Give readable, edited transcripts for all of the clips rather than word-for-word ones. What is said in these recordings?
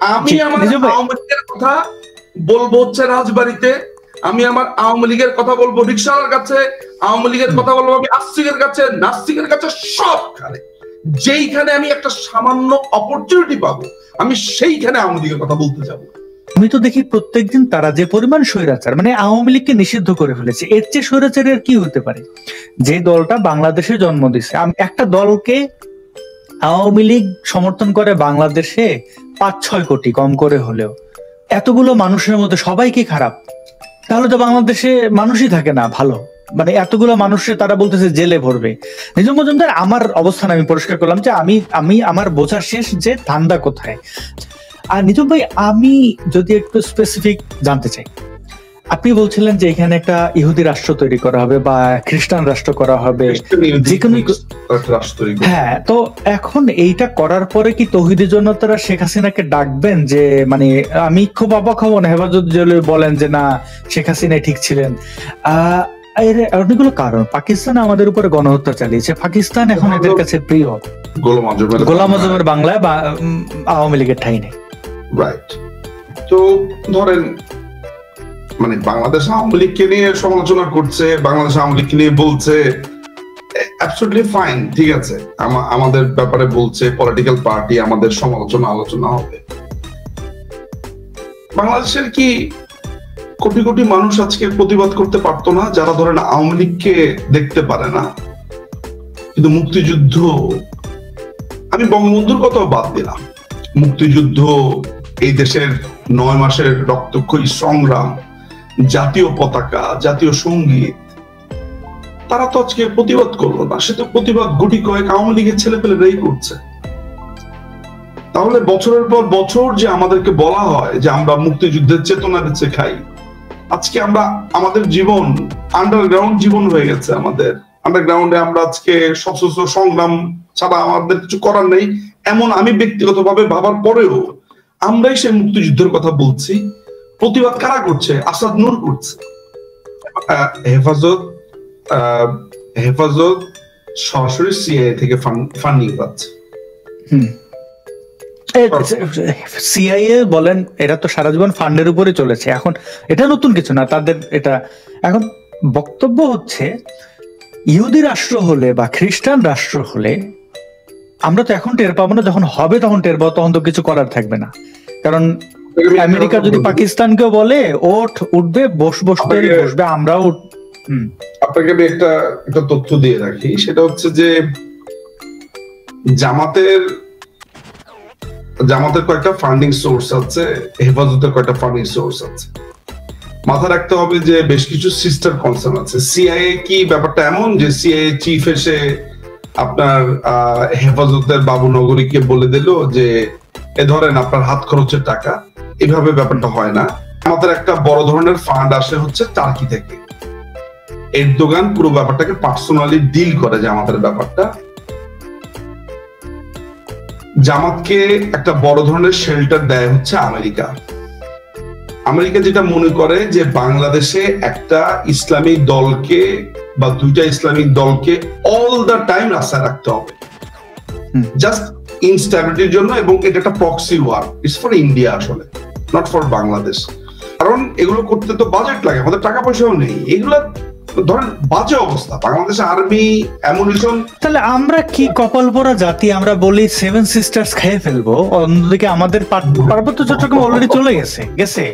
আমি আমার আওয়ামী লীগের কথা বলবো হচ্ছে রাজবাড়িতে, আমি আমার আওয়ামী লীগের কথা বলবো রিকশাওয়ালার কাছে, আওয়ামী লীগের কথা বলবো আমি আস্তিকের কাছে, নাস্তিকের কাছে, সবখানে যেইখানে আমি একটা সামান্য অপরচুনিটি পাবো আমি সেইখানে আওয়ামী লীগের কথা বলতে যাবো। আমি তো দেখি প্রত্যেকদিন তারা যে পরিমাণ স্বৈরাচার, মানে আওয়ামী লীগকে নিষিদ্ধ করে ফেলেছে, এর চেয়ে স্বৈরাচারের কি হতে পারে? যে দলটা বাংলাদেশে জন্ম দিচ্ছে, একটা দলকে আওয়ামী লীগ সমর্থন করে বাংলাদেশে 5-6 কোটি কম করে হলেও, এতগুলো মানুষের মধ্যে সবাই কি খারাপ? তাহলে তো বাংলাদেশে মানুষই থাকে না ভালো, মানে এতগুলো মানুষের তারা বলতেছে জেলে ভরবে। নিজম মজুমদার, আমার অবস্থান আমি পরিষ্কার করলাম যে আমি আমার বোঝা শেষ যে ধান্দা কোথায়। আর নিজম ভাই, আমি যদি একটু স্পেসিফিক জানতে চাই, আপনি বলছিলেন যে এখানে একটা ইহুদি রাষ্ট্র তৈরি করা হবে বা খ্রিস্টান রাষ্ট্র করা হবে, যেকোনো হ্যাঁ, তো এখন এইটা করার পরে কি তৌহিদের জন্য তারা শেখ হাসিনাকে ডাকবেন? যে মানে আমি খুব অবাক হব না হেফাজত বলেন যে না, শেখ হাসিনা ঠিক ছিলেন। এর অনেকগুলো কারণ, পাকিস্তান আমাদের উপরে গণহত্যা চালিয়েছে, পাকিস্তান এখন এদের কাছে প্রিয়, গোলাম আজমের বাংলায় বা আওয়ামী লীগের ঠাঁই নেই। রাইট। তো ধরেন মানে বাংলাদেশ আওয়ামী লীগকে নিয়ে সমালোচনা করছে, বাংলাদেশ আওয়ামী লীগকে নিয়ে বলছে, অ্যাবসলিউটলি ফাইন, ঠিক আছে, আমাদের ব্যাপারে বলছে, পলিটিক্যাল পার্টি, আমাদের সমালোচনা আলোচনা হবে। বাংলাদেশের কি কোটি কোটি মানুষ আজকে প্রতিবাদ করতে পারতো না, যারা ধরেন আওয়ামী লীগকে দেখতে পারে না? কিন্তু মুক্তিযুদ্ধ, আমি বঙ্গবন্ধুর কথাও বাদ দিলাম, মুক্তিযুদ্ধ, এই দেশের 9 মাসের রক্তক্ষয়ী সংগ্রাম, জাতীয় পতাকা, জাতীয় সঙ্গীত, তারা তো আজকে প্রতিবাদ করলো না। সে তো প্রতিবাদ গুটি কয়েক আওয়ামী লীগের ছেলেপেলেরাই করছে। তাহলে বছরের পর বছর যে আমাদেরকে বলা হয় যে আমরা মুক্তিযুদ্ধের চেতনা বেঁচে খাই, আজকে আমরা আমাদের জীবন আন্ডারগ্রাউন্ড জীবন হয়ে গেছে। আমাদের আন্ডারগ্রাউন্ডে আমরা আজকে সশস্ত্র সংগ্রাম ছাড়া আমাদের কিছু করার নেই, এমন আমি ব্যক্তিগতভাবে ভাবার পরেও আমরাই সেই মুক্তিযুদ্ধের কথা বলছি। প্রতিবাদ কারা করছে? আসাদ নূর করছে। হেফাজত সরাসরি সিআইএ থেকে ফান্ডিং পাচ্ছে। সিআইএ বলেন, এরা তো সারা জীবন ফান্ডের উপরে চলেছে, এখন এটা নতুন কিছু না তাদের। এটা এখন বক্তব্য হচ্ছে ইহুদি রাষ্ট্র হলে বা খ্রিস্টান রাষ্ট্র হলে আমরা তো এখন টের পাবো না, যখন হবে তখন টের পাবো, তখন তো কিছু করার থাকবে না। কারণ আমেরিকা যদি পাকিস্তানকে বলে ওঠ, উঠবে, বসবে, আমরাও। আপনাকে আমি একটা তথ্য দিয়ে রাখি, সেটা হচ্ছে যে জামাতের কয়েকটা ফান্ডিং সোর্স আছে, হেফাজতের কয়েকটা ফান্ডিং সোর্স আছে। মাথা রাখতে হবে যে বেশ কিছু সিস্টার কনসার্ন আছে। সিআইএ কি ব্যাপারটা এমন যে সিআইএ চিফ এসে আপনার হেফাজতের বাবুনগরীকে বলে দিল যে এ ধরেন আপনার হাত খরচের টাকা? এভাবে ব্যাপারটা হয় না। আমাদের একটা বড় ধরনের ফান্ড আসে হচ্ছে টার্কি থেকে। এরদোগান পুরো ব্যাপারটাকে পার্সোনালি ডিল করে জামাতের ব্যাপারটা। জামাতকে একটা বড় ধরনের শেল্টার দেয় হচ্ছে আমেরিকা। আমেরিকা যেটা মনে করে যে বাংলাদেশে একটা ইসলামিক দলকে বা দুইটা ইসলামিক দলকে অল দ্য টাইম রাস্তায় রাখতে হবে, জাস্ট ইনস্টেবিলিটির জন্য, এবং এটা একটা proxy war. It's for India আসলে, নট ফর বাংলাদেশ। কারণ এগুলো করতে তো বাজেট লাগে, আমাদের টাকা পয়সাও নেই। এগুলো ধরেন বাজে অবস্থা, বাংলাদেশে আর্মি অ্যামুনিশন। তাহলে আমরা কি কপাল পোড়া জাতি, আমরা বলি 7 সিস্টার্স খেয়ে ফেলবো, অন্যদিকে আমাদের পার্বত্য চট্টগ্রাম অলরেডি চলে গেছে।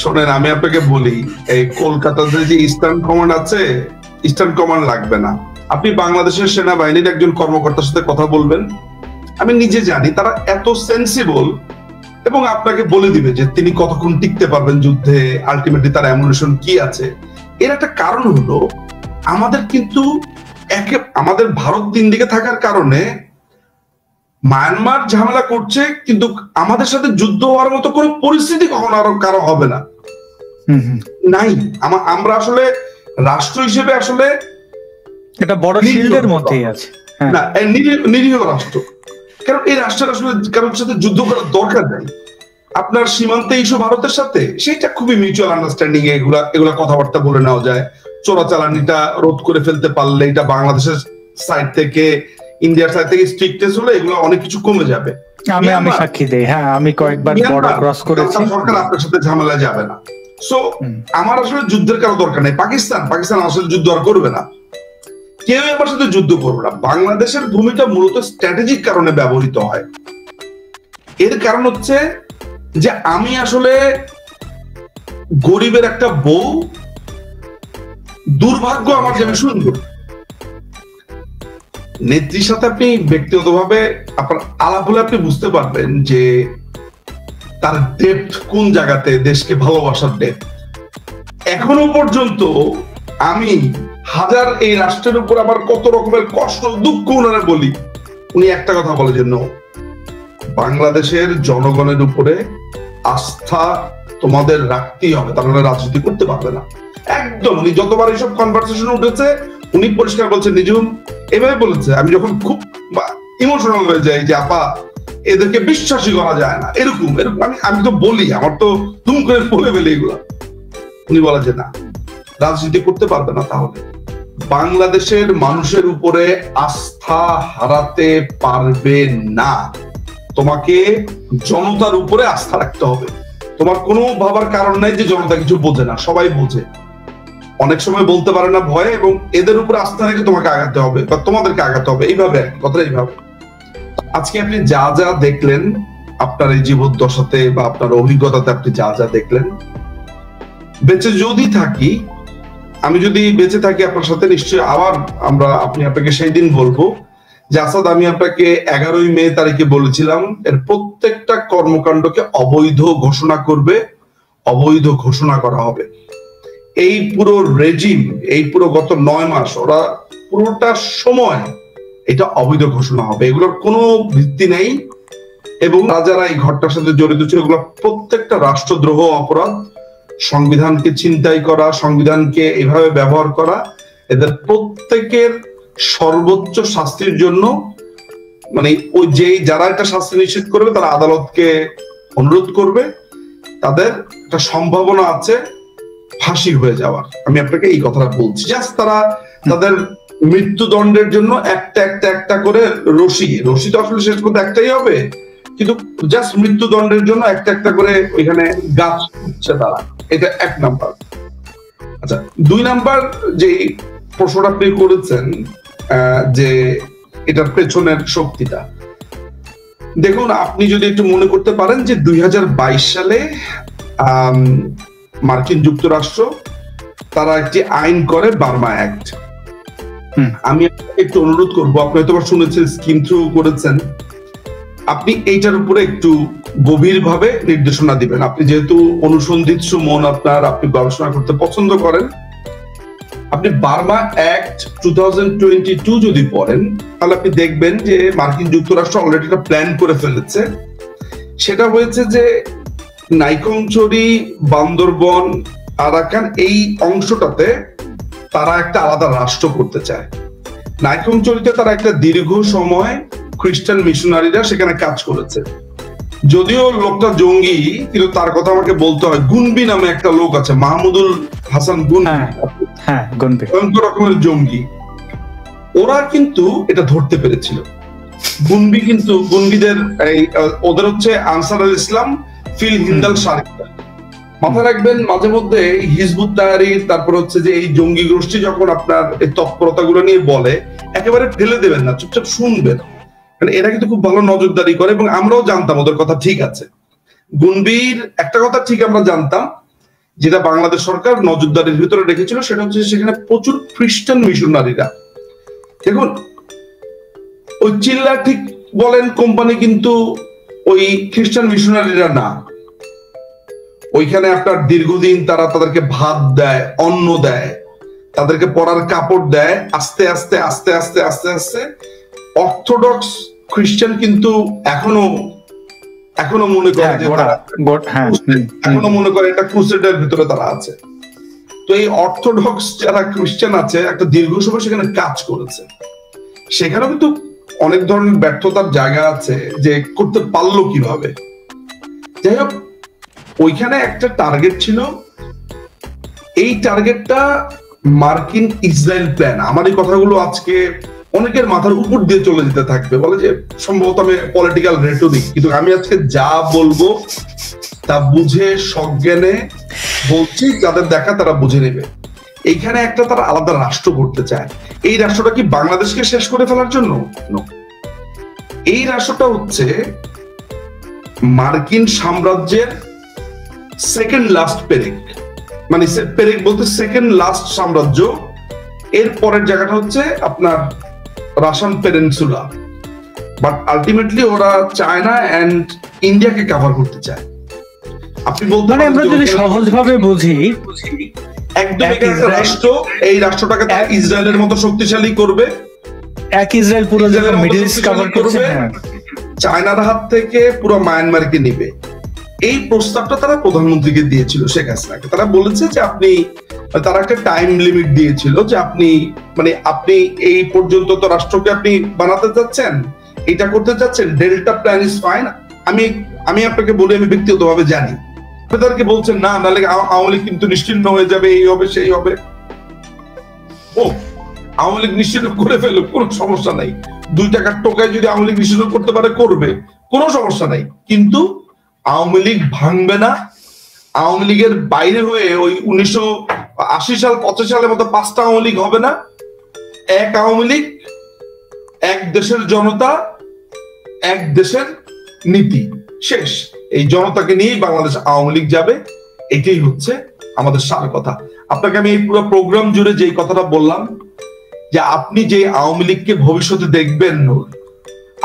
শোনেন, আমি আপনাকে বলি, এই কলকাতাতে যে ইস্টার্ন কমান্ড আছে, ইস্টার্ন কমান্ড লাগবে না। আপনি বাংলাদেশের সেনাবাহিনীর একজন কর্মকর্তার সাথে কথা বলবেন, আমি নিজে জানি তারা এত সেন্সিবল, এবং আপনাকে বলে দিবে যে তিনি কতক্ষণ টিকতে পারবেন যুদ্ধে, আলটিমেটলি তার অ্যামুনিশন কি আছে। এর একটা কারণ হলো আমাদের কিন্তু আমাদের ভারত 3 দিকে থাকার কারণে মায়ানমার ঝামেলা করছে, কিন্তু আমাদের সাথে যুদ্ধ হওয়ার মতো কোনো পরিস্থিতি কখনো আরো কারো হবে না, নাই। আমরা আসলে রাষ্ট্র হিসেবে আসলে এটা বড় শিল্ডের মধ্যেই আছে, না নিরীহ রাষ্ট্র। কারণ এই রাষ্ট্রের আসলে কারোর সাথে যুদ্ধ করার দরকার নেই। আপনার সীমান্তে ইস্যু ভারতের সাথে, সেটা খুবই মিউচুয়াল আন্ডারস্ট্যান্ডিং এ এগুলা কথাবার্তা বলে নেওয়া যায়। চোরাচালানিটা রোধ করে ফেলতে পারলে, এটা বাংলাদেশের সাইড থেকে, ইন্ডিয়ার সাইড থেকে স্ট্রিক্টনেস হলে এগুলো অনেক কিছু কমে যাবে। আমি সাক্ষী দেই, হ্যাঁ আমি কয়েকবার বর্ডার ক্রস করেছি। সরকার আপনার সাথে ঝামেলা যাবে না। সো আমার আসলে যুদ্ধের কারো দরকার নেই। পাকিস্তান আসলে যুদ্ধ আর করবে না, কেউ আমার সাথে যুদ্ধ করবে না। বাংলাদেশের ভূমিটা মূলত স্ট্র্যাটেজিক কারণে ব্যবহৃত হয়। এর কারণ হচ্ছে যে আমি আসলে গরিবের একটা বউ, দুর্ভাগ্য আমার যে আমি সুন্দর। নেত্রীর সাথে আপনি ব্যক্তিগতভাবে আপনার আলাপ হলে আপনি বুঝতে পারবেন যে তার ডেপথ কোন জায়গাতে, দেশকে ভালোবাসার ডেপথ। এখনো পর্যন্ত আমি হাজার এই রাষ্ট্রের উপর আবার কত রকমের কষ্ট দুঃখ উনারে বলি, উনি একটা কথা বলে যে বাংলাদেশের জনগণের উপরে আস্থা তোমাদের রাখতেই হবে, তাহলে রাজনীতি করতে পারবে না। একদম উনি যতবার এইসব কনভারসেশন উঠেছে উনি পরিষ্কার বলছেন, নিজুম এভাবে বলেছে। আমি যখন খুব ইমোশনাল হয়ে যাই যে আপা এদেরকে বিশ্বাসই করা যায় না, এরকম এরকম আমি তো বলি, আমার তো তুম করে বলে ফেলে এগুলা। উনি বলে যে না, রাজনীতি করতে পারবে না, তাহলে বাংলাদেশের মানুষের উপরে আস্থা হারাতে পারবে না। তোমাকে জনতার উপরে আস্থা রাখতে হবে। তোমার কোনো ভাবার কারণ নাই যে জনতা কিছু বোঝে না, সবাই বোঝে। অনেক সময় বলতে পারে না ভয়ে, এবং এদের উপরে আস্থা রেখে তোমাকে আগাতে হবে বা তোমাদেরকে আগাতে হবে, এইভাবে কথা এইভাবে। আজকে আপনি যা যা দেখলেন আপনার এই জীবদ্দশাতে বা আপনার অভিজ্ঞতাতে, আপনি যা যা দেখলেন, বেঁচে যদি থাকি, আমি যদি বেঁচে থাকি আপনার সাথে, নিশ্চয়ই আবার আপনাকে সেই দিন বলবো যে আসাদ, আমি আপনাকে 11ই মে তারিখে বলেছিলাম এর প্রত্যেকটা কর্মকাণ্ডকে অবৈধ ঘোষণা করবে, অবৈধ ঘোষণা করা হবে। এই পুরো রেজিম, এই পুরো গত 9 মাস ওরা পুরোটা সময় এটা অবৈধ ঘোষণা হবে, এগুলোর কোনো ভিত্তি নেই। এবং যারা এই ঘটনার সাথে জড়িত ছিল, এগুলো প্রত্যেকটা রাষ্ট্রদ্রোহ অপরাধ, সংবিধানকে ছিনতাই করা, সংবিধানকে এভাবে ব্যবহার করা, এদের প্রত্যেকের সর্বোচ্চ শাস্তির জন্য মানে ওই যারা একটা শাস্তি নিশ্চিত করবে তারা আদালতকে অনুরোধ করবে, তাদের একটা সম্ভাবনা আছে ফাঁসি হয়ে যাওয়ার। আমি আপনাকে এই কথাটা বলছি। জাস্ট তারা তাদের মৃত্যুদণ্ডের জন্য একটা করে রশি তো আসলে শেষ করতে একটাই হবে, কিন্তু জাস্ট মৃত্যুদণ্ডের জন্য একটা করে ওইখানে গাছ হচ্ছে তারা। এটা 1 নাম্বার। আচ্ছা, 2 নাম্বার যে প্রশ্নটা আপনি করেছেন যে এটার পেছনের শক্তিটা, দেখুন আপনি যদি একটু মনে করতে পারেন যে 2022 সালে মার্কিন যুক্তরাষ্ট্র তারা একটি আইন করে, বার্মা অ্যাক্ট। আমি একটু অনুরোধ করবো, আপনি হয়তো শুনেছেন, স্কিম থ্রু করেছেন, আপনি এইটার উপরে একটু গভীরভাবে নির্দেশনা দিবেন। আপনি যেহেতু অনুসন্ধিৎসু মন আপনার, আপনি গবেষণা করতে পছন্দ করেন, আপনি বার্মা অ্যাক্ট 2022 যদি পড়েন, তাহলে আপনি দেখবেন যে মার্কিন যুক্তরাষ্ট্র অলরেডি একটা প্ল্যান করে ফেলেছে। সেটা হয়েছে যে নাইক্ষ্যংছড়ি, বান্দরবন, আরাকান এই অংশটাতে তারা একটা আলাদা রাষ্ট্র করতে চায়। নাইক্ষ্যংছড়িতে তারা একটা দীর্ঘ সময় খ্রিস্টান মিশনারিরা সেখানে কাজ করেছে। যদিও লোকটা জঙ্গি, কিন্তু তার কথা আমাকে বলতে হয়। গুনবি নামে একটা লোক আছে, মাহমুদুল হাসান গুনবি, ভয়ঙ্কর রকমের জঙ্গি। ওরা কিন্তু এটা ধরতে পেরেছিল। গুনবিদের ওদের হচ্ছে আনসার আল ইসলাম ফিল হিন্দাল সারিকা। মাথায় রাখবেন, মাঝে মধ্যে হিজবুত তাহরির, তারপর হচ্ছে যে এই জঙ্গি গোষ্ঠী যখন আপনার এই তৎপরতাগুলো নিয়ে বলে, একেবারে ফেলে দেবেন না, চুপচাপ শুনবেন। এরা কিন্তু খুব ভালো নজরদারি করে, এবং আমরাও জানতাম ওদের কথা ঠিক আছে। গুনবির একটা কথা ঠিক আমরা জানতাম, যেটা বাংলাদেশ সরকার নজরদারির ভিতরে রেখেছিল, সেটা হচ্ছে সেখানে প্রচুর খ্রিস্টান মিশনারিরা। দেখুন, ওই চিল্লা ঠিক বলেন কোম্পানি কিন্তু ওই খ্রিস্টান মিশনারিরা না। ওইখানে আপনার দীর্ঘদিন তারা তাদেরকে ভাত দেয়, অন্ন দেয়, তাদেরকে পরার কাপড় দেয়। আস্তে আস্তে আস্তে আস্তে আস্তে আস্তে অর্থোডক্স খ্রিস্টান কিন্তু এখনো মনে করে যে এখনো মনে করে এটা ক্রুসেডের ভিতরে তারা আছে। তো এই অর্থোডক্স যারা খ্রিস্টান আছে, একটা দীর্ঘ সময় সেখানে কাজ করেছে। সেখানেও কিন্তু অনেক ধরনের ব্যর্থতার জায়গা আছে, যে করতে পারলো কিভাবে। যাই হোক, ওইখানে একটা টার্গেট ছিল। এই টার্গেটটা মার্কিন ইসরায়েল প্ল্যান। আমার এই কথাগুলো আজকে অনেকের মাথার উপর দিয়ে চলে যেতে থাকবে, বলে যে সম্ভবত আমি পলিটিক্যাল রেটরিক, কিন্তু আমি আজকে যা বলবো তা বুঝে সজ্ঞানে বলছি, যাদের দেখা তারা বুঝে নেবে। এইখানে একটা তারা আলাদা রাষ্ট্র করতে চায়। এই রাষ্ট্রটা কি বাংলাদেশকে শেষ করে ফেলার জন্য? এই রাষ্ট্রটা হচ্ছে মার্কিন সাম্রাজ্যের সেকেন্ড লাস্ট পেরেক, মানে পেরেক বলতে সেকেন্ড লাস্ট সাম্রাজ্য। এর পরের জায়গাটা হচ্ছে আপনার রাশিয়ান পেনিনসুলা, বাট আলটিমেটলি ওরা চায়না এন্ড ইন্ডিয়াকে কভার করতে চায়। আপনি বলতে মানে আমরা যদি সহজভাবে বুঝি, একদম একটা রাষ্ট্র, এই রাষ্ট্রটাকে তারা ইসরায়েলের মতো শক্তিশালী করবে, এক ইসরায়েল পুরো জায়গা মিডল ইস্ট কভার করবে, চায়নার হাত থেকে পুরো মায়ানমারকে নিবে। এই প্রস্তাবটা তারা প্রধানমন্ত্রীকে দিয়েছিল, শেখ হাসিনাকে। তারা বলেছে যে আপনি, তারা একটা টাইম লিমিট দিয়েছিল যে আপনি মানে আপনি এই পর্যন্ত তো রাষ্ট্রকে আপনি বানাতে চাচ্ছেন, এটা করতে চাচ্ছেন, ডেল্টা প্ল্যান ইজ ফাইন। আমি আপনাকে বলি, আমি ব্যক্তিগতভাবে জানি তাদেরকে বলছেন না, নাহলে আওয়ামী লীগ কিন্তু নিশ্চিহ্ন হয়ে যাবে, এই হবে সেই হবে। ও আওয়ামী লীগ নিশ্চিহ্ন করে ফেলো, কোনো সমস্যা নাই। 2 টাকার টোকায় যদি আওয়ামী লীগ নিশ্চিহ্ন করতে পারে করবে, কোনো সমস্যা নাই। কিন্তু আওয়ামী লীগ ভাঙবে না। আওয়ামী লীগের বাইরে হয়ে ওই 1980 সাল 85 সালের মতো 5টা আওয়ামী লীগ হবে না। এক আওয়ামী লীগ, এক দেশের জনতা, এক দেশের নীতি, শেষ। এই জনতাকে নিয়েই বাংলাদেশ আওয়ামী লীগ যাবে, এটাই হচ্ছে আমাদের সার কথা। আপনাকে আমি এই পুরো প্রোগ্রাম জুড়ে যেই কথাটা বললাম, যে আপনি যে আওয়ামী লীগকে ভবিষ্যতে দেখবেন,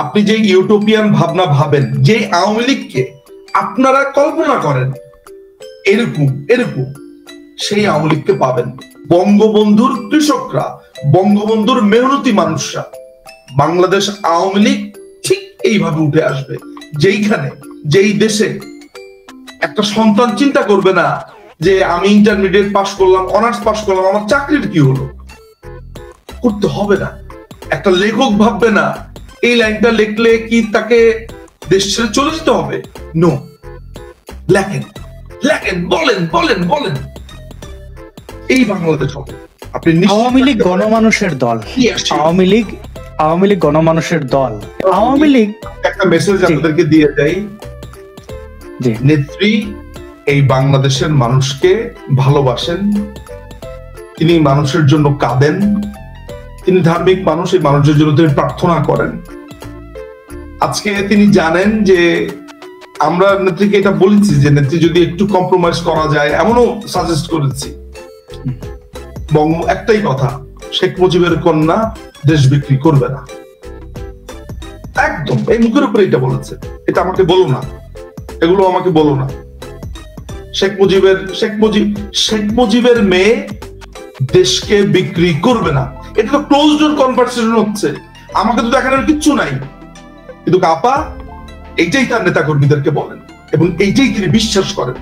আপনি যে ইউটোপিয়ান ভাবনা ভাবেন, যে আওয়ামী লীগকে আপনারা কল্পনা করেন এরকম সেই আওয়ামী লীগকে পাবেন। বঙ্গবন্ধুর কৃষকরা, বঙ্গবন্ধুর মেহনতি মানুষরা, বাংলাদেশ আওয়ামী লীগ ঠিক এইভাবে উঠে আসবে। যেই দেশে একটা সন্তান চিন্তা করবে না যে আমি ইন্টারমিডিয়েট পাস করলাম, অনার্স পাস করলাম, আমার চাকরির কি হলো, করতে হবে না। একটা লেখক ভাববে না এই লাইনটা লিখলে কি তাকে দেশ ছেড়ে চলে যেতে হবে। নো, লেখেন, বলেন, এই বাংলাদেশ হবে। আপনি আওয়ামী লীগ গণমানুষের দল, আওয়ামী লীগ গণমানুষের দল। আওয়ামী লীগ একটা মেসেজ আপনাদেরকে দিয়ে যাই, নেত্রী এই বাংলাদেশের মানুষকে ভালোবাসেন, তিনি মানুষের জন্য কাঁদেন, তিনি ধার্মিক মানুষ, এই মানুষের জন্য তিনি প্রার্থনা করেন। আজকে তিনি জানেন যে আমরা নেত্রীকে এটা বলেছি যে নেত্রী যদি একটু কম্প্রোমাইজ করা যায়, এমনও সাজেস্ট করেছি। একটাই কথা, শেখ মুজিবের কন্যা দেশ বিক্রি করবে না, একদম এই মুখের উপরে এটা বলেছে। এটা আমাকে বলো না, এগুলো আমাকে বলো না। শেখ মুজিবের মেয়ে দেশকে বিক্রি করবে না, এটা তো ক্লোজ ডোর কনভারসেশন হচ্ছে। আমাকে তো দেখানোর কিচ্ছু নাই, কিন্তু আপা এইটাই তার নেতা কর্মীদেরকে বলেন এবং এইটাই তিনি বিশ্বাস করেন,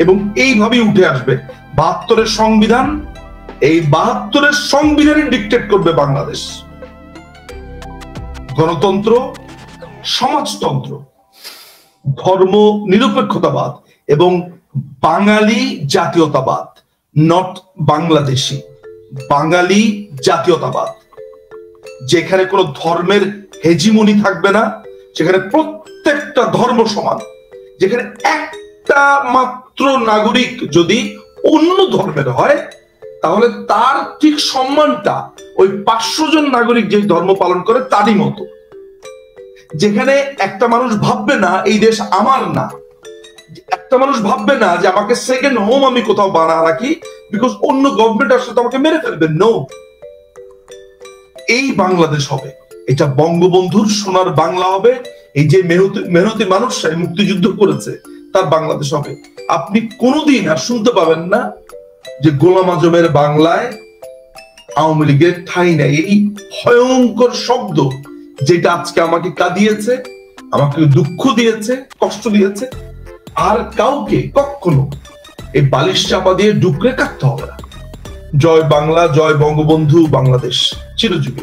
এবং এইভাবেই উঠে আসবে 72-এর সংবিধান। এই 72-এর সংবিধানই ডিক্টেট করবে বাংলাদেশ। গণতন্ত্র, সমাজতন্ত্র, ধর্ম নিরপেক্ষতাবাদ এবং বাঙালি জাতীয়তাবাদ, নট বাংলাদেশি, বাঙালি জাতীয়তাবাদ, যেখানে কোনো ধর্মের হেজিমনি থাকবে না, যেখানে প্রত্যেকটা ধর্ম সমান, যেখানে একটা মাত্র নাগরিক যদি অন্য ধর্মের হয় তাহলে তার ঠিক সম্মানটা ওই 500 জন নাগরিক যে ধর্ম পালন করে তারই মতো, যেখানে একটা মানুষ ভাববে না এই দেশ আমার না, একটা মানুষ ভাববে না যে আমাকে সেকেন্ড হোম আমি কোথাও বানা রাখি বিকজ অন্য গভর্নমেন্ট আসলে তো আমাকে মেরে ফেলবে। নো, এই বাংলাদেশ হবে, এটা বঙ্গবন্ধুর সোনার বাংলা হবে। এই যে মেহনতি মানুষরা মুক্তিযুদ্ধ করেছে তার বাংলাদেশ হবে। আপনি কোনোদিন আর শুনতে পাবেন না যে গোলাম আজমের বাংলায় আওয়ামী লীগের ঠাঁই নাই। এই ভয়ঙ্কর শব্দ যেটা আজকে আমাকে কাঁদিয়েছে, আমাকে দুঃখ দিয়েছে, কষ্ট দিয়েছে, আর কাউকে কখনো এই বালিশ চাপা দিয়ে ডুকরে কাটতে হবে না। জয় বাংলা, জয় বঙ্গবন্ধু, বাংলাদেশ চিরজীবী।